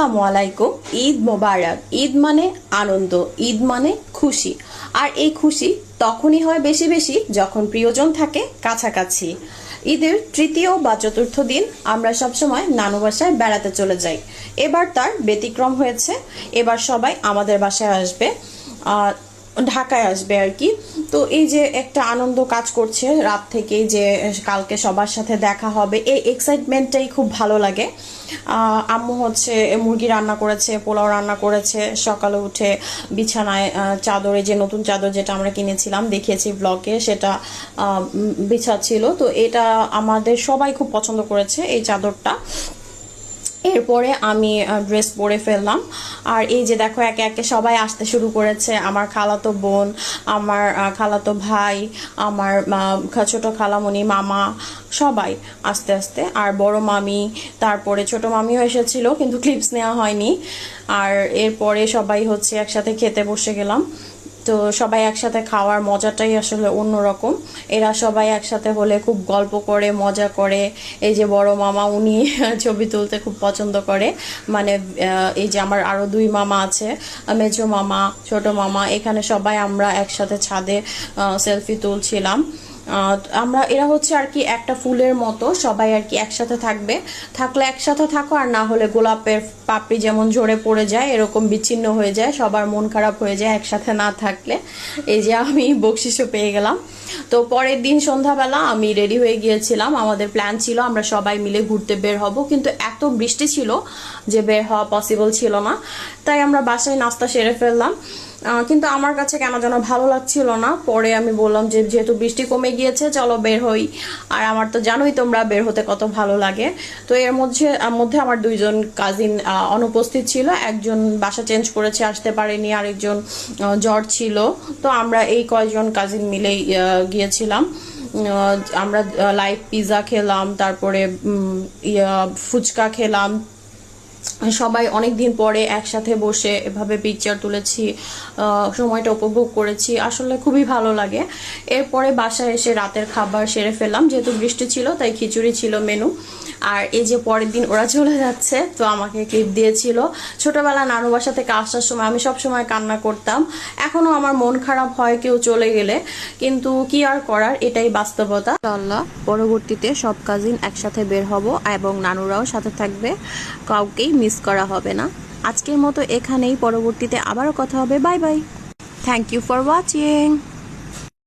আসসালামু আলাইকুম। ঈদ মোবারক। ঈদ মানে আনন্দ, ঈদ মানে খুশি। আর এই খুশি তখনই হয় বেশি বেশি যখন প্রিয়জন থাকে কাছাকাছি। ঈদের তৃতীয় বা চতুর্থ দিন আমরা সবসময় নানু বাসায় বেড়াতে চলে যাই। এবার তার ব্যতিক্রম হয়েছে, এবার সবাই আমাদের বাসায় আসবে, ঢাকায় আসবে আর কি। তো এই যে একটা আনন্দ কাজ করছে রাত থেকে, যে কালকে সবার সাথে দেখা হবে, এই এক্সাইটমেন্টটাই খুব ভালো লাগে। আম্মু হচ্ছে মুরগি রান্না করেছে, পোলাও রান্না করেছে। সকালে উঠে বিছানায় চাদরে, যে নতুন চাদর যেটা আমরা কিনেছিলাম দেখিয়েছি ব্লগে, সেটা বিছাচ্ছিল। তো এটা আমাদের সবাই খুব পছন্দ করেছে এই চাদরটা। এরপরে আমি ড্রেস পরে ফেললাম। আর এই যে দেখো একে একে সবাই আসতে শুরু করেছে। আমার খালাতো বোন, আমার খালাতো ভাই, আমার ছোট খালামণি, মামা, সবাই আস্তে আস্তে। আর বড় মামি, তারপরে ছোট মামিও এসেছিল কিন্তু ক্লিপস নেওয়া হয়নি। আর এরপরে সবাই হচ্ছে একসাথে খেতে বসে গেলাম। তো সবাই একসাথে খাওয়ার মজাটাই আসলে অন্যরকম। এরা সবাই একসাথে হলে খুব গল্প করে, মজা করে। এই যে বড় মামা, উনি ছবি তুলতে খুব পছন্দ করে। মানে এই যে আমার আরো দুই মামা আছে, মেজো মামা, ছোট মামা, এখানে সবাই আমরা একসাথে ছাদে সেলফি তুলছিলাম। আমরা এরা হচ্ছে আর কি একটা ফুলের মতো, সবাই আর কি একসাথে থাকবে। থাকলে একসাথে থাকো, আর না হলে গোলাপের পাপড়ি যেমন ঝরে পড়ে যায়, এরকম বিচ্ছিন্ন হয়ে যায়, সবার মন খারাপ হয়ে যায় একসাথে না থাকলে। এই যে আমি বকশিসও পেয়ে গেলাম। তো পরের দিন সন্ধ্যাবেলা আমি রেডি হয়ে গিয়েছিলাম। আমাদের প্ল্যান ছিল আমরা সবাই মিলে ঘুরতে বের হব, কিন্তু এত বৃষ্টি ছিল যে বের হওয়া পসিবল ছিল না। তাই আমরা বাসায় নাস্তা সেরে ফেললাম। কিন্তু আমার কাছে কেন যেন ভালো লাগছিল না। পরে আমি বললাম যে যেহেতু বৃষ্টি কমে গিয়েছে চলো বের হই। আর আমার তো জানোই তোমরা বের হতে কত ভালো লাগে। তো এর মধ্যে আমার দুইজন কাজিন অনুপস্থিত ছিল। একজন বাসা চেঞ্জ করেছে, আসতে পারেনি, আরেকজন জ্বর ছিল। তো আমরা এই কয়জন কাজিন মিলেই গিয়েছিলাম। আমরা লাইভ পিৎজা খেলাম, তারপরে ফুচকা খেলাম। সবাই অনেক দিন পরে একসাথে বসে এভাবে পিকচার তুলেছি, সময়টা উপভোগ করেছি, আসলে খুবই ভালো লাগে। এরপরে বাসায় এসে রাতের খাবার সেরে ফেললাম, যেহেতু বৃষ্টি ছিল তাই খিচুড়ি ছিল মেনু। আর এই যে পরের দিন ওরা চলে যাচ্ছে, তো আমাকে ক্লিপ দিয়েছিল। ছোটবেলা নানু বাসা থেকে আসার সময় আমি সব সময় কান্না করতাম। এখনো আমার মন খারাপ হয় কেউ চলে গেলে, কিন্তু কি আর করার, এটাই বাস্তবতা। ইনশাআল্লাহ পরবর্তীতে সব কাজিন একসাথে বের হব এবং নানুরাও সাথে থাকবে, কাউকেই মিস করা হবে না। আজকের মতো এখানেই, পরবর্তীতে আবারও কথা হবে। Bye bye. Thank you for watching.